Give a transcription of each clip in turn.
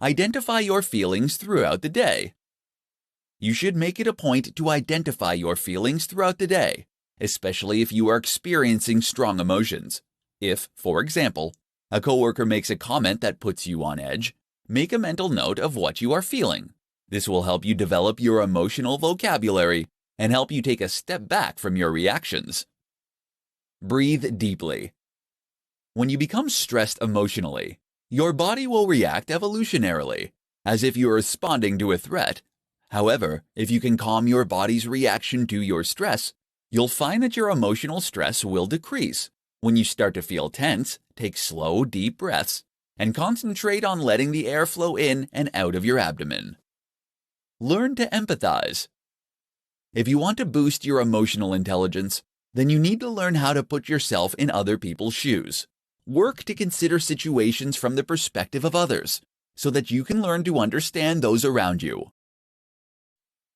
Identify your feelings throughout the day. You should make it a point to identify your feelings throughout the day, especially if you are experiencing strong emotions. If, for example, a coworker makes a comment that puts you on edge, make a mental note of what you are feeling. This will help you develop your emotional vocabulary and help you take a step back from your reactions. Breathe deeply. When you become stressed emotionally, your body will react evolutionarily, as if you are responding to a threat. However, if you can calm your body's reaction to your stress, you'll find that your emotional stress will decrease. When you start to feel tense, take slow, deep breaths and concentrate on letting the air flow in and out of your abdomen. Learn to empathize. If you want to boost your emotional intelligence, then you need to learn how to put yourself in other people's shoes. Work to consider situations from the perspective of others, so that you can learn to understand those around you.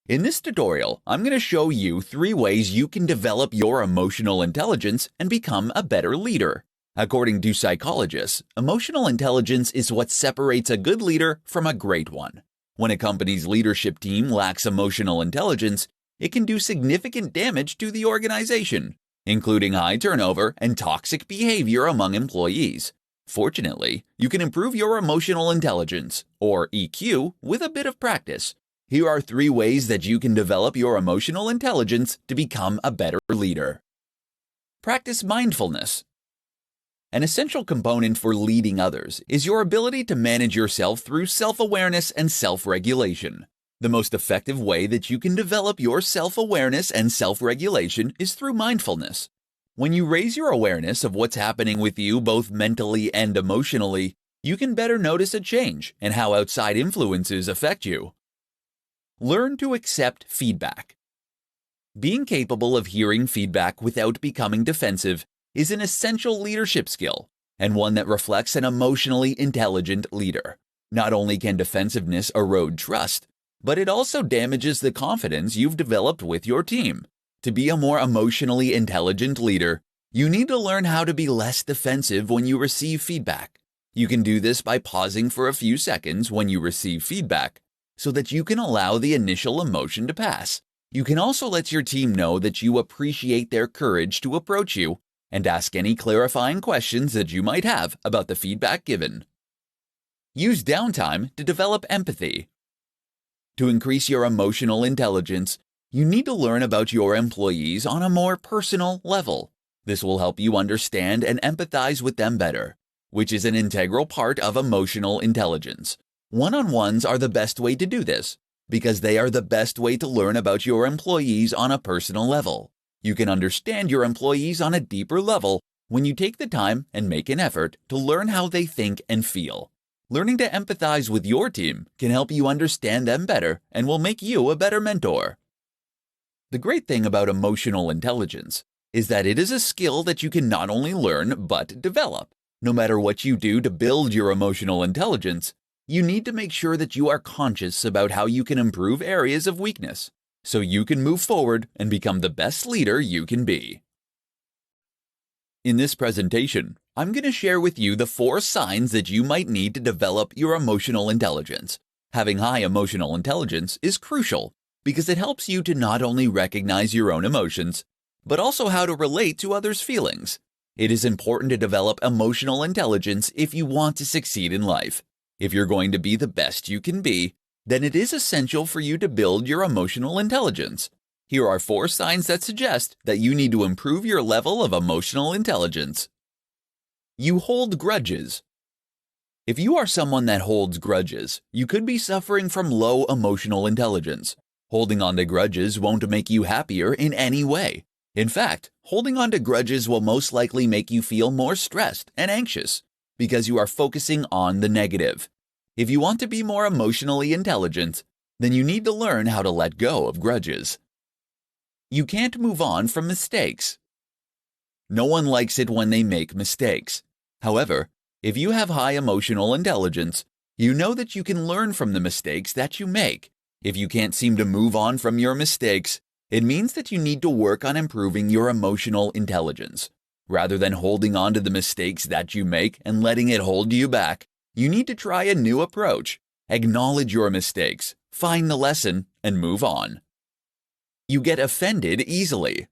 In this tutorial, I'm going to show you 3 ways you can develop your emotional intelligence and become a better leader. According to psychologists, emotional intelligence is what separates a good leader from a great one. When a company's leadership team lacks emotional intelligence, it can do significant damage to the organization, including high turnover and toxic behavior among employees. Fortunately, you can improve your emotional intelligence, or EQ, with a bit of practice. Here are 3 ways that you can develop your emotional intelligence to become a better leader. Practice mindfulness. An essential component for leading others is your ability to manage yourself through self-awareness and self-regulation. The most effective way that you can develop your self-awareness and self-regulation is through mindfulness. When you raise your awareness of what's happening with you both mentally and emotionally, you can better notice a change and how outside influences affect you. Learn to accept feedback. Being capable of hearing feedback without becoming defensive is an essential leadership skill, and one that reflects an emotionally intelligent leader. Not only can defensiveness erode trust, but it also damages the confidence you've developed with your team. To be a more emotionally intelligent leader, you need to learn how to be less defensive when you receive feedback. You can do this by pausing for a few seconds when you receive feedback, so that you can allow the initial emotion to pass. You can also let your team know that you appreciate their courage to approach you and ask any clarifying questions that you might have about the feedback given. Use downtime to develop empathy. To increase your emotional intelligence, you need to learn about your employees on a more personal level. This will help you understand and empathize with them better, which is an integral part of emotional intelligence. One-on-ones are the best way to do this, because they are the best way to learn about your employees on a personal level. You can understand your employees on a deeper level when you take the time and make an effort to learn how they think and feel. Learning to empathize with your team can help you understand them better and will make you a better mentor. The great thing about emotional intelligence is that it is a skill that you can not only learn but develop. No matter what you do to build your emotional intelligence, you need to make sure that you are conscious about how you can improve areas of weakness, so you can move forward and become the best leader you can be. In this presentation, I'm going to share with you the 4 signs that you might need to develop your emotional intelligence. Having high emotional intelligence is crucial because it helps you to not only recognize your own emotions, but also how to relate to others' feelings. It is important to develop emotional intelligence if you want to succeed in life. If you're going to be the best you can be, then it is essential for you to build your emotional intelligence. Here are 4 signs that suggest that you need to improve your level of emotional intelligence. You hold grudges. If you are someone that holds grudges, you could be suffering from low emotional intelligence. Holding on to grudges won't make you happier in any way. In fact, holding on to grudges will most likely make you feel more stressed and anxious, because you are focusing on the negative. If you want to be more emotionally intelligent, then you need to learn how to let go of grudges. You can't move on from mistakes. No one likes it when they make mistakes. However, if you have high emotional intelligence, you know that you can learn from the mistakes that you make. If you can't seem to move on from your mistakes, it means that you need to work on improving your emotional intelligence. Rather than holding on to the mistakes that you make and letting it hold you back, you need to try a new approach. Acknowledge your mistakes, find the lesson, and move on. You get offended easily.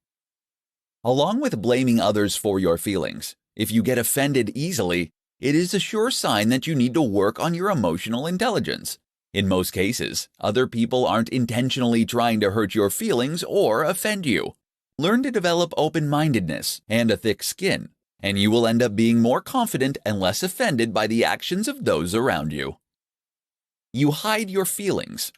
Along with blaming others for your feelings, if you get offended easily, it is a sure sign that you need to work on your emotional intelligence. In most cases, other people aren't intentionally trying to hurt your feelings or offend you. Learn to develop open-mindedness and a thick skin, and you will end up being more confident and less offended by the actions of those around you. You hide your feelings.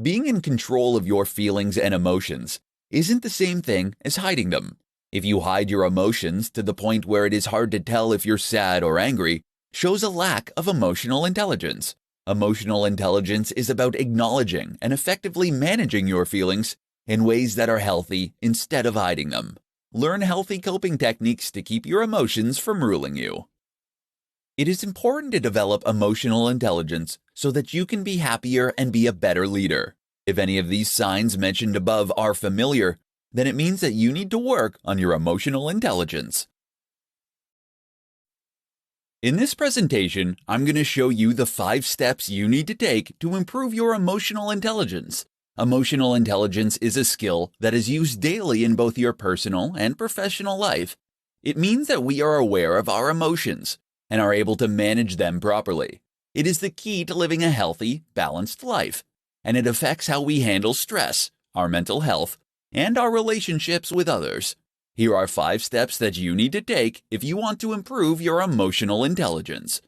Being in control of your feelings and emotions isn't the same thing as hiding them. If you hide your emotions to the point where it is hard to tell if you're sad or angry, shows a lack of emotional intelligence. Emotional intelligence is about acknowledging and effectively managing your feelings in ways that are healthy instead of hiding them. Learn healthy coping techniques to keep your emotions from ruling you. It is important to develop emotional intelligence so that you can be happier and be a better leader. If any of these signs mentioned above are familiar, then it means that you need to work on your emotional intelligence. In this presentation, I'm going to show you the 5 steps you need to take to improve your emotional intelligence. Emotional intelligence is a skill that is used daily in both your personal and professional life. It means that we are aware of our emotions and are able to manage them properly. It is the key to living a healthy, balanced life, and it affects how we handle stress, our mental health, and our relationships with others. Here are 5 steps that you need to take if you want to improve your emotional intelligence.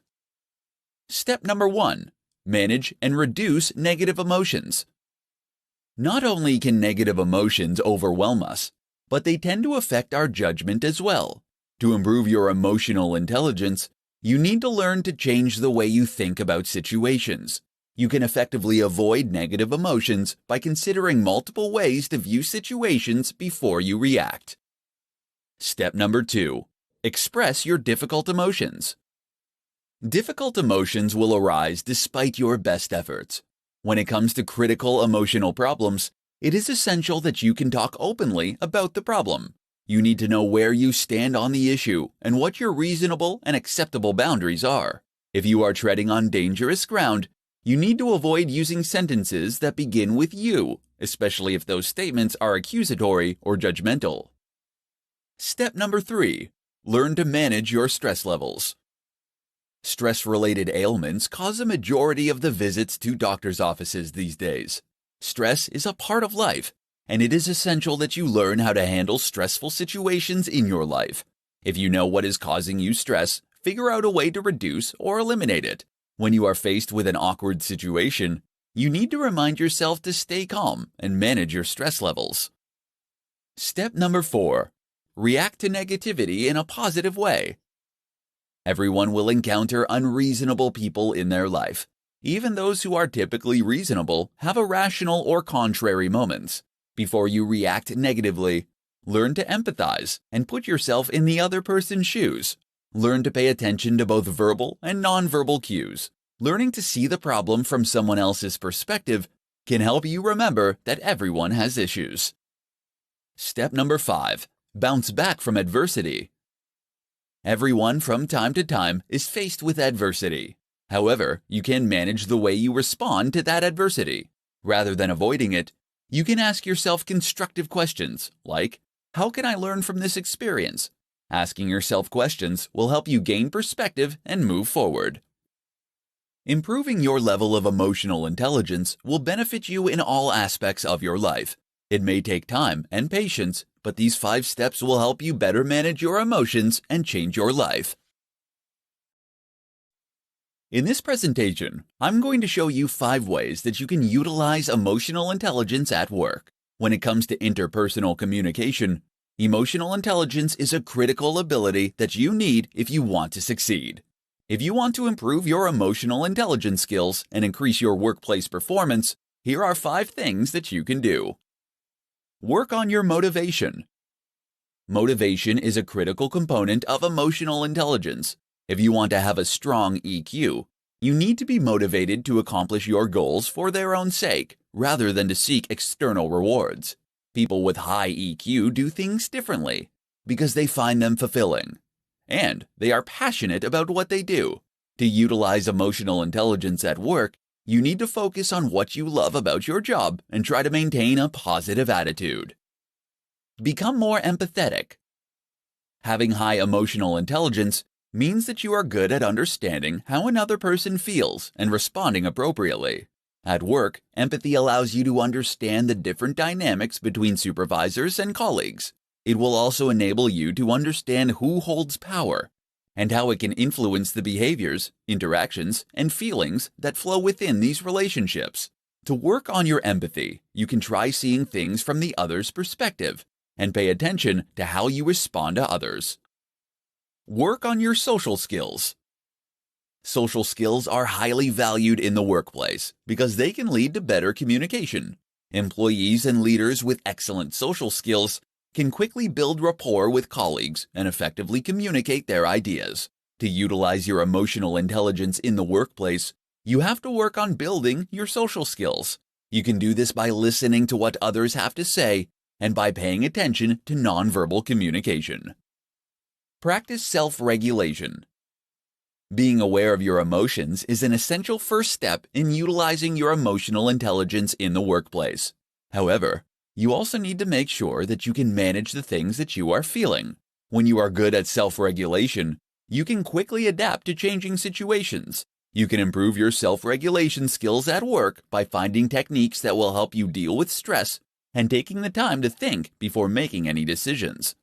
Step number 1. Manage and reduce negative emotions. Not only can negative emotions overwhelm us, but they tend to affect our judgment as well. To improve your emotional intelligence, you need to learn to change the way you think about situations. You can effectively avoid negative emotions by considering multiple ways to view situations before you react. Step number 2. Express your difficult emotions. Difficult emotions will arise despite your best efforts. When it comes to critical emotional problems, it is essential that you can talk openly about the problem. You need to know where you stand on the issue and what your reasonable and acceptable boundaries are. If you are treading on dangerous ground, you need to avoid using sentences that begin with you, especially if those statements are accusatory or judgmental. Step number 3. Learn to manage your stress levels. Stress-related ailments cause a majority of the visits to doctors' offices these days. Stress is a part of life, and it is essential that you learn how to handle stressful situations in your life. If you know what is causing you stress, figure out a way to reduce or eliminate it. When you are faced with an awkward situation, you need to remind yourself to stay calm and manage your stress levels. Step number 4. React to negativity in a positive way. Everyone will encounter unreasonable people in their life. Even those who are typically reasonable have irrational or contrary moments. Before you react negatively, learn to empathize and put yourself in the other person's shoes. Learn to pay attention to both verbal and nonverbal cues. Learning to see the problem from someone else's perspective can help you remember that everyone has issues. Step number 5. Bounce back from adversity. Everyone from time to time is faced with adversity. However, you can manage the way you respond to that adversity. Rather than avoiding it, you can ask yourself constructive questions like, how can I learn from this experience? Asking yourself questions will help you gain perspective and move forward. Improving your level of emotional intelligence will benefit you in all aspects of your life. It may take time and patience, but these 5 steps will help you better manage your emotions and change your life. In this presentation, I'm going to show you 5 ways that you can utilize emotional intelligence at work. When it comes to interpersonal communication, emotional intelligence is a critical ability that you need if you want to succeed. If you want to improve your emotional intelligence skills and increase your workplace performance, here are 5 things that you can do. Work on your motivation. Motivation is a critical component of emotional intelligence. If you want to have a strong EQ, you need to be motivated to accomplish your goals for their own sake, rather than to seek external rewards. People with high EQ do things differently because they find them fulfilling, and they are passionate about what they do. To utilize emotional intelligence at work, you need to focus on what you love about your job and try to maintain a positive attitude. Become more empathetic. Having high emotional intelligence means that you are good at understanding how another person feels and responding appropriately. At work, empathy allows you to understand the different dynamics between supervisors and colleagues. It will also enable you to understand who holds power and how it can influence the behaviors, interactions, and feelings that flow within these relationships. To work on your empathy, you can try seeing things from the other's perspective and pay attention to how you respond to others. Work on your social skills. Social skills are highly valued in the workplace because they can lead to better communication. Employees and leaders with excellent social skills can quickly build rapport with colleagues and effectively communicate their ideas. To utilize your emotional intelligence in the workplace, you have to work on building your social skills. You can do this by listening to what others have to say and by paying attention to nonverbal communication. Practice self-regulation. Being aware of your emotions is an essential first step in utilizing your emotional intelligence in the workplace. However, you also need to make sure that you can manage the things that you are feeling. When you are good at self-regulation, you can quickly adapt to changing situations. You can improve your self-regulation skills at work by finding techniques that will help you deal with stress and taking the time to think before making any decisions.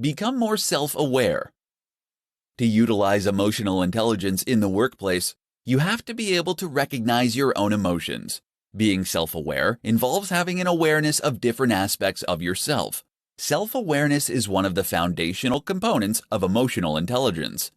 Become more self-aware. To utilize emotional intelligence in the workplace, you have to be able to recognize your own emotions. Being self-aware involves having an awareness of different aspects of yourself. Self-awareness is one of the foundational components of emotional intelligence.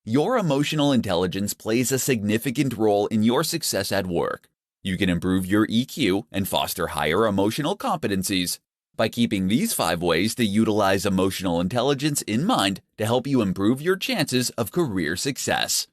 Your emotional intelligence plays a significant role in your success at work. You can improve your EQ and foster higher emotional competencies by keeping these 5 ways to utilize emotional intelligence in mind to help you improve your chances of career success.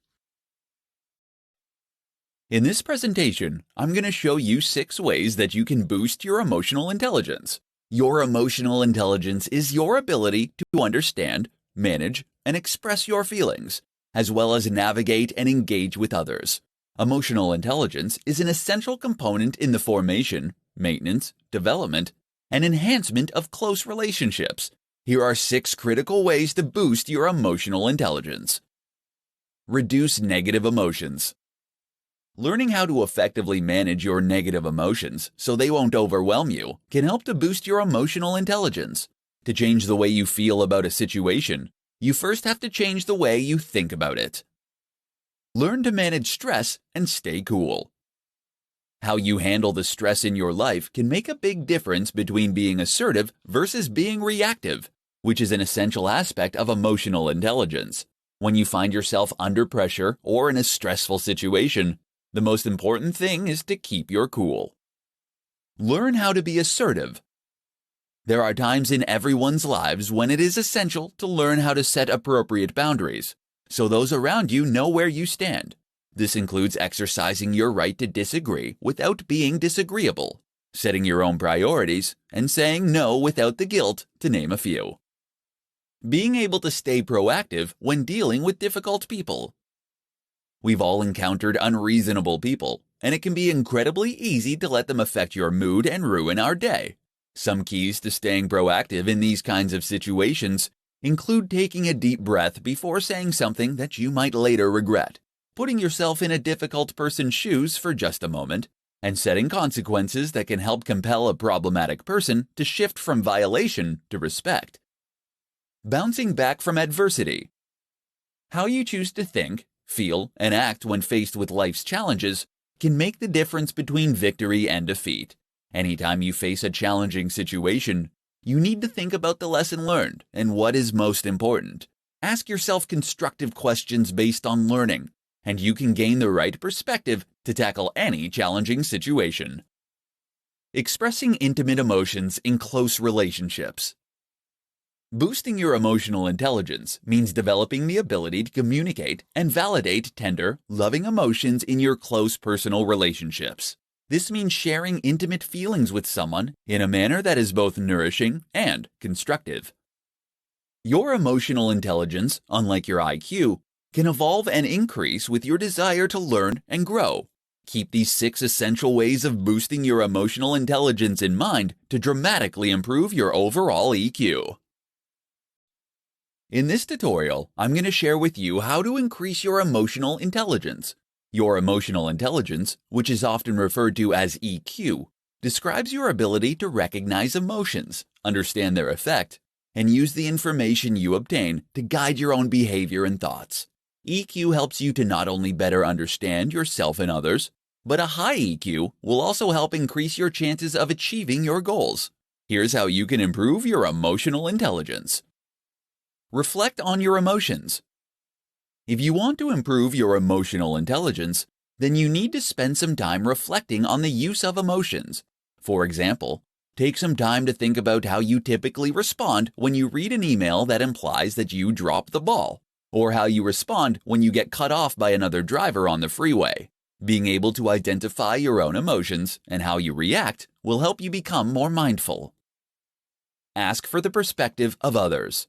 In this presentation, I'm going to show you 6 ways that you can boost your emotional intelligence. Your emotional intelligence is your ability to understand, manage, and express your feelings, as well as navigate and engage with others. Emotional intelligence is an essential component in the formation, maintenance, development, and enhancement of close relationships. Here are 6 critical ways to boost your emotional intelligence. Reduce negative emotions. Learning how to effectively manage your negative emotions so they won't overwhelm you can help to boost your emotional intelligence. To change the way you feel about a situation, you first have to change the way you think about it. Learn to manage stress and stay cool. How you handle the stress in your life can make a big difference between being assertive versus being reactive, which is an essential aspect of emotional intelligence. When you find yourself under pressure or in a stressful situation, the most important thing is to keep your cool. Learn how to be assertive. There are times in everyone's lives when it is essential to learn how to set appropriate boundaries, so those around you know where you stand. This includes exercising your right to disagree without being disagreeable, setting your own priorities, and saying no without the guilt, to name a few. Being able to stay proactive when dealing with difficult people. We've all encountered unreasonable people, and it can be incredibly easy to let them affect your mood and ruin our day. Some keys to staying proactive in these kinds of situations include taking a deep breath before saying something that you might later regret, putting yourself in a difficult person's shoes for just a moment, and setting consequences that can help compel a problematic person to shift from violation to respect. Bouncing back from adversity. How you choose to think, feel, and act when faced with life's challenges can make the difference between victory and defeat. Anytime you face a challenging situation, you need to think about the lesson learned and what is most important. Ask yourself constructive questions based on learning, and you can gain the right perspective to tackle any challenging situation. Expressing intimate emotions in close relationships. Boosting your emotional intelligence means developing the ability to communicate and validate tender, loving emotions in your close personal relationships. This means sharing intimate feelings with someone in a manner that is both nourishing and constructive. Your emotional intelligence, unlike your IQ, can evolve and increase with your desire to learn and grow. Keep these 6 essential ways of boosting your emotional intelligence in mind to dramatically improve your overall EQ. In this tutorial, I'm going to share with you how to increase your emotional intelligence. Your emotional intelligence, which is often referred to as EQ, describes your ability to recognize emotions, understand their effect, and use the information you obtain to guide your own behavior and thoughts. EQ helps you to not only better understand yourself and others, but a high EQ will also help increase your chances of achieving your goals. Here's how you can improve your emotional intelligence. Reflect on your emotions. If you want to improve your emotional intelligence, then you need to spend some time reflecting on the use of emotions. For example, take some time to think about how you typically respond when you read an email that implies that you dropped the ball, or how you respond when you get cut off by another driver on the freeway. Being able to identify your own emotions and how you react will help you become more mindful. Ask for the perspective of others.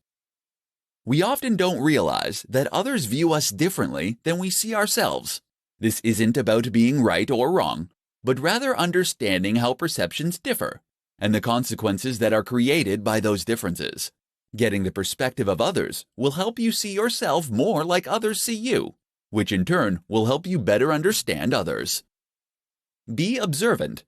We often don't realize that others view us differently than we see ourselves. This isn't about being right or wrong, but rather understanding how perceptions differ and the consequences that are created by those differences. Getting the perspective of others will help you see yourself more like others see you, which in turn will help you better understand others. Be observant.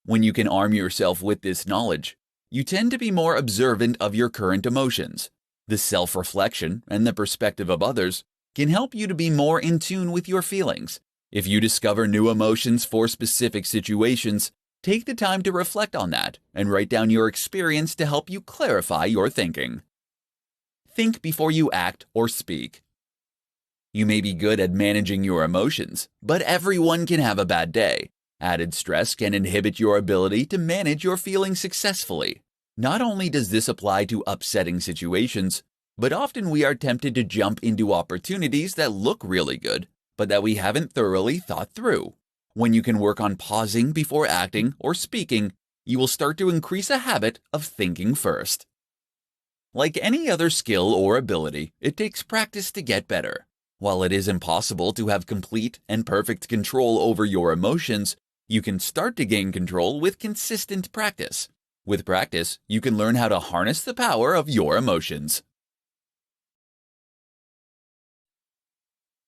When you can arm yourself with this knowledge, you tend to be more observant of your current emotions. The self-reflection and the perspective of others can help you to be more in tune with your feelings. If you discover new emotions for specific situations, take the time to reflect on that and write down your experience to help you clarify your thinking. Think before you act or speak. You may be good at managing your emotions, but everyone can have a bad day. Added stress can inhibit your ability to manage your feelings successfully. Not only does this apply to upsetting situations, but often we are tempted to jump into opportunities that look really good, but that we haven't thoroughly thought through. When you can work on pausing before acting or speaking, you will start to increase a habit of thinking first. Like any other skill or ability, it takes practice to get better. While it is impossible to have complete and perfect control over your emotions, you can start to gain control with consistent practice. With practice, you can learn how to harness the power of your emotions.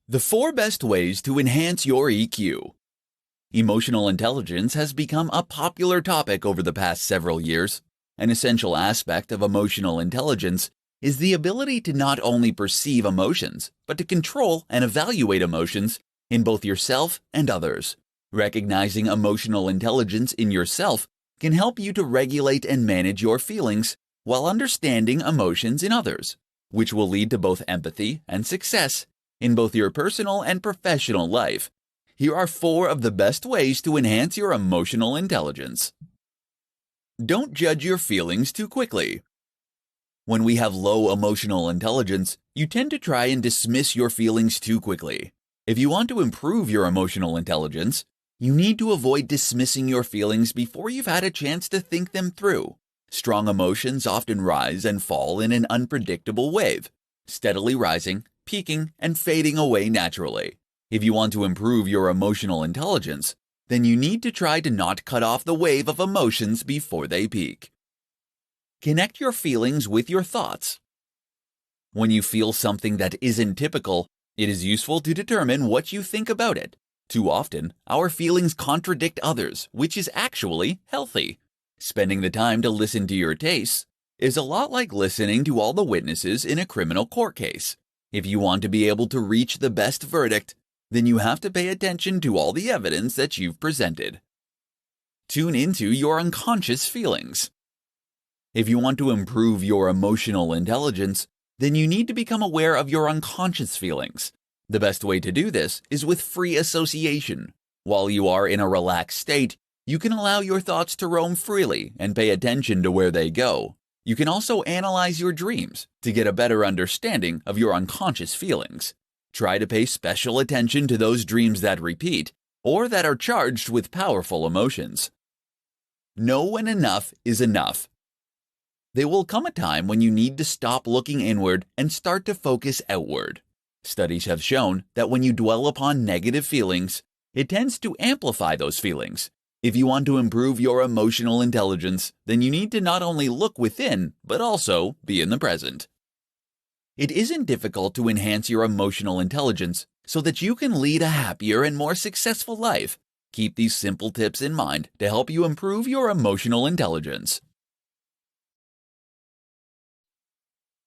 The 4 best ways to enhance your EQ. Emotional intelligence has become a popular topic over the past several years. An essential aspect of emotional intelligence is the ability to not only perceive emotions, but to control and evaluate emotions in both yourself and others. Recognizing emotional intelligence in yourself can help you to regulate and manage your feelings while understanding emotions in others, which will lead to both empathy and success in both your personal and professional life. Here are 4 of the best ways to enhance your emotional intelligence. Don't judge your feelings too quickly. When we have low emotional intelligence, you tend to try and dismiss your feelings too quickly. If you want to improve your emotional intelligence, you need to avoid dismissing your feelings before you've had a chance to think them through. Strong emotions often rise and fall in an unpredictable wave, steadily rising, peaking, and fading away naturally. If you want to improve your emotional intelligence, then you need to try to not cut off the wave of emotions before they peak. Connect your feelings with your thoughts. When you feel something that isn't typical, it is useful to determine what you think about it. Too often, our feelings contradict others, which is actually healthy. Spending the time to listen to your tastes is a lot like listening to all the witnesses in a criminal court case. If you want to be able to reach the best verdict, then you have to pay attention to all the evidence that you've presented. Tune into your unconscious feelings. If you want to improve your emotional intelligence, then you need to become aware of your unconscious feelings. The best way to do this is with free association. While you are in a relaxed state, you can allow your thoughts to roam freely and pay attention to where they go. You can also analyze your dreams to get a better understanding of your unconscious feelings. Try to pay special attention to those dreams that repeat or that are charged with powerful emotions. Know when enough is enough. There will come a time when you need to stop looking inward and start to focus outward. Studies have shown that when you dwell upon negative feelings, it tends to amplify those feelings. If you want to improve your emotional intelligence, then you need to not only look within, but also be in the present. It isn't difficult to enhance your emotional intelligence so that you can lead a happier and more successful life. Keep these simple tips in mind to help you improve your emotional intelligence.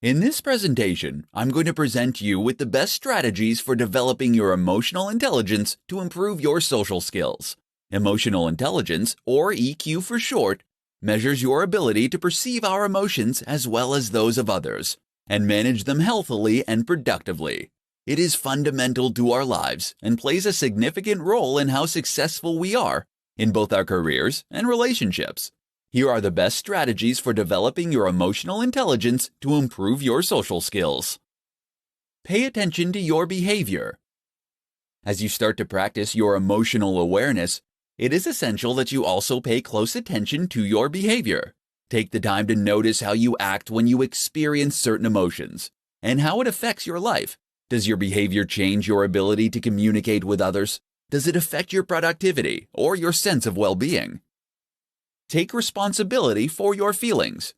In this presentation, I'm going to present you with the best strategies for developing your emotional intelligence to improve your social skills. Emotional intelligence, or EQ for short, measures your ability to perceive our emotions as well as those of others, and manage them healthily and productively. It is fundamental to our lives and plays a significant role in how successful we are in both our careers and relationships. Here are the best strategies for developing your emotional intelligence to improve your social skills. Pay attention to your behavior. As you start to practice your emotional awareness, it is essential that you also pay close attention to your behavior. Take the time to notice how you act when you experience certain emotions and how it affects your life. Does your behavior change your ability to communicate with others? Does it affect your productivity or your sense of well-being? Take responsibility for your feelings.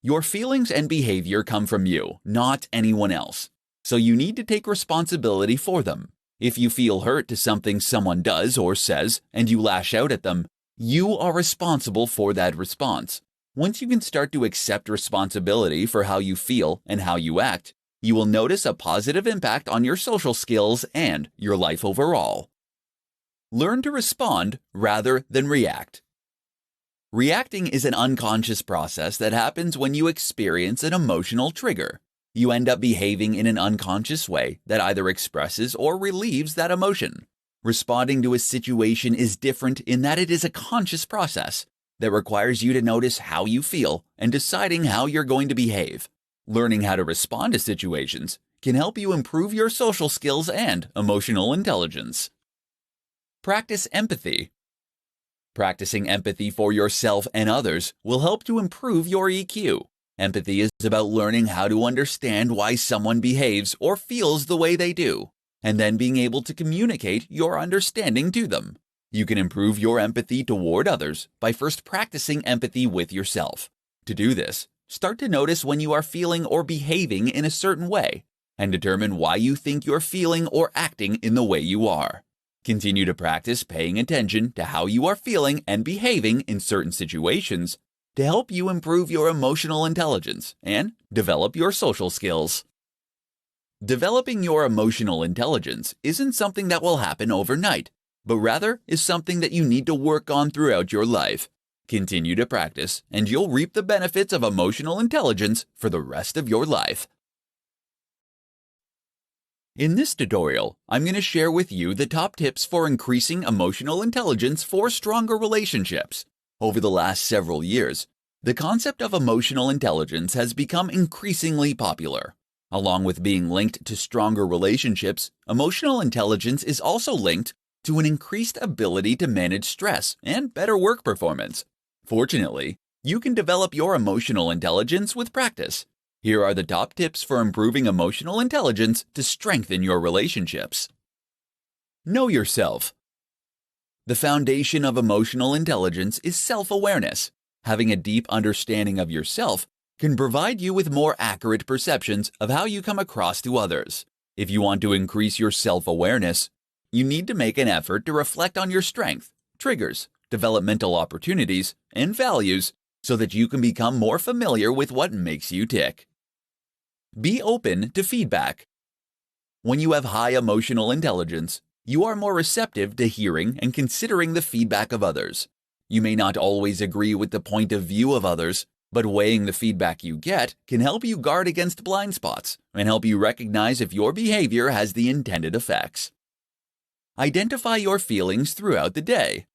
Your feelings and behavior come from you, not anyone else. So you need to take responsibility for them. If you feel hurt to something someone does or says and you lash out at them, you are responsible for that response. Once you can start to accept responsibility for how you feel and how you act, you will notice a positive impact on your social skills and your life overall. Learn to respond rather than react. Reacting is an unconscious process that happens when you experience an emotional trigger. You end up behaving in an unconscious way that either expresses or relieves that emotion. Responding to a situation is different in that it is a conscious process that requires you to notice how you feel and deciding how you're going to behave. Learning how to respond to situations can help you improve your social skills and emotional intelligence. Practice empathy. Practicing empathy for yourself and others will help to improve your EQ. Empathy is about learning how to understand why someone behaves or feels the way they do, and then being able to communicate your understanding to them. You can improve your empathy toward others by first practicing empathy with yourself. To do this, start to notice when you are feeling or behaving in a certain way, and determine why you think you're feeling or acting in the way you are. Continue to practice paying attention to how you are feeling and behaving in certain situations to help you improve your emotional intelligence and develop your social skills. Developing your emotional intelligence isn't something that will happen overnight, but rather is something that you need to work on throughout your life. Continue to practice, and you'll reap the benefits of emotional intelligence for the rest of your life. In this tutorial, I'm going to share with you the top tips for increasing emotional intelligence for stronger relationships. Over the last several years, the concept of emotional intelligence has become increasingly popular. Along with being linked to stronger relationships, emotional intelligence is also linked to an increased ability to manage stress and better work performance. Fortunately, you can develop your emotional intelligence with practice. Here are the top tips for improving emotional intelligence to strengthen your relationships. Know yourself. The foundation of emotional intelligence is self-awareness. Having a deep understanding of yourself can provide you with more accurate perceptions of how you come across to others. If you want to increase your self-awareness, you need to make an effort to reflect on your strengths, triggers, developmental opportunities, and values so that you can become more familiar with what makes you tick. Be open to feedback. When you have high emotional intelligence, you are more receptive to hearing and considering the feedback of others. You may not always agree with the point of view of others, but weighing the feedback you get can help you guard against blind spots and help you recognize if your behavior has the intended effects. Identify your feelings throughout the day.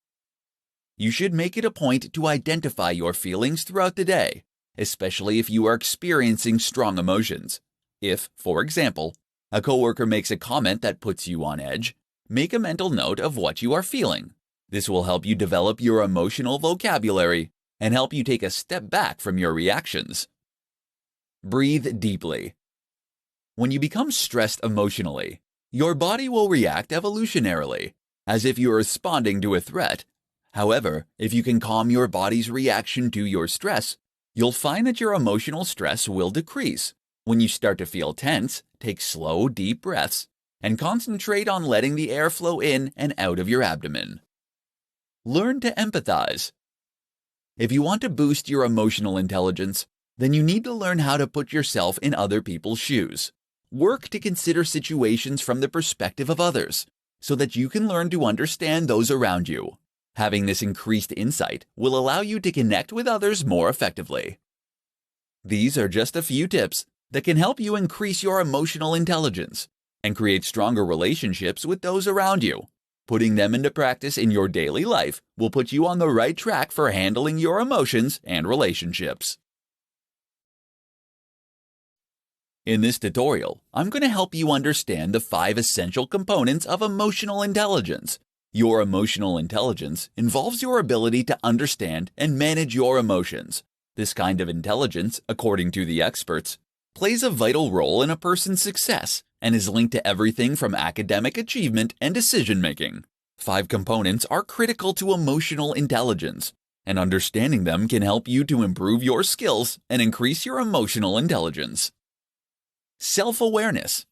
You should make it a point to identify your feelings throughout the day, especially if you are experiencing strong emotions. If, for example, a coworker makes a comment that puts you on edge, make a mental note of what you are feeling. This will help you develop your emotional vocabulary and help you take a step back from your reactions. Breathe deeply. When you become stressed emotionally, your body will react evolutionarily, as if you are responding to a threat. However, if you can calm your body's reaction to your stress, you'll find that your emotional stress will decrease. When you start to feel tense, take slow, deep breaths and concentrate on letting the air flow in and out of your abdomen. Learn to empathize. If you want to boost your emotional intelligence, then you need to learn how to put yourself in other people's shoes. Work to consider situations from the perspective of others, so that you can learn to understand those around you. Having this increased insight will allow you to connect with others more effectively. These are just a few tips that can help you increase your emotional intelligence and create stronger relationships with those around you. Putting them into practice in your daily life will put you on the right track for handling your emotions and relationships. In this tutorial, I'm going to help you understand the 5 essential components of emotional intelligence. Your emotional intelligence involves your ability to understand and manage your emotions. This kind of intelligence, according to the experts, plays a vital role in a person's success and is linked to everything from academic achievement and decision-making. 5 components are critical to emotional intelligence, and understanding them can help you to improve your skills and increase your emotional intelligence. Self-awareness.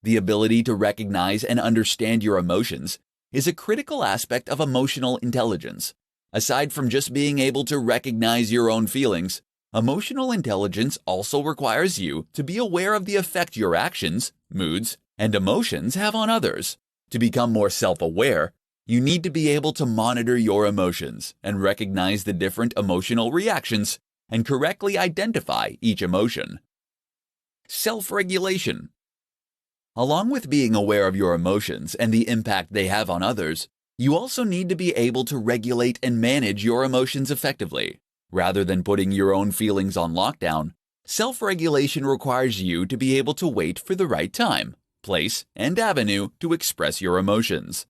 The ability to recognize and understand your emotions is a critical aspect of emotional intelligence. Aside from just being able to recognize your own feelings, emotional intelligence also requires you to be aware of the effect your actions, moods, and emotions have on others. To become more self-aware, you need to be able to monitor your emotions and recognize the different emotional reactions and correctly identify each emotion. Self-regulation. Along with being aware of your emotions and the impact they have on others, you also need to be able to regulate and manage your emotions effectively. Rather than putting your own feelings on lockdown, self-regulation requires you to be able to wait for the right time, place, and avenue to express your emotions.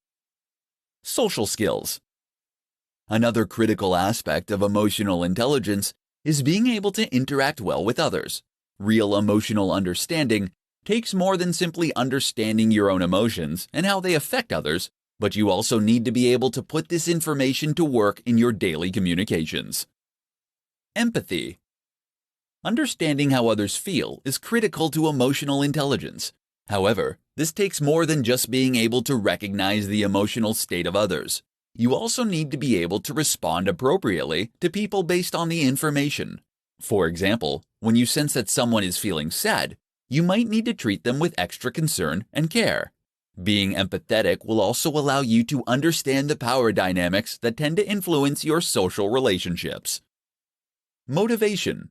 Social skills. Another critical aspect of emotional intelligence is being able to interact well with others. Real emotional understanding takes more than simply understanding your own emotions and how they affect others, but you also need to be able to put this information to work in your daily communications. Empathy. Understanding how others feel is critical to emotional intelligence. However, this takes more than just being able to recognize the emotional state of others. You also need to be able to respond appropriately to people based on the information. For example, when you sense that someone is feeling sad, you might need to treat them with extra concern and care. Being empathetic will also allow you to understand the power dynamics that tend to influence your social relationships. Motivation.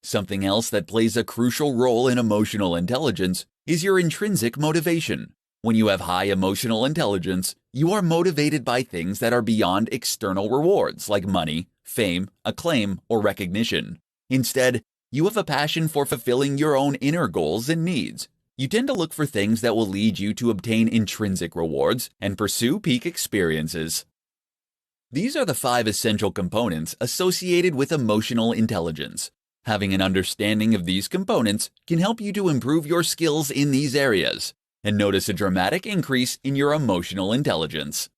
Something else that plays a crucial role in emotional intelligence is your intrinsic motivation. When you have high emotional intelligence, you are motivated by things that are beyond external rewards like money, fame, acclaim, or recognition. Instead, you have a passion for fulfilling your own inner goals and needs. You tend to look for things that will lead you to obtain intrinsic rewards and pursue peak experiences. These are the 5 essential components associated with emotional intelligence. Having an understanding of these components can help you to improve your skills in these areas and notice a dramatic increase in your emotional intelligence.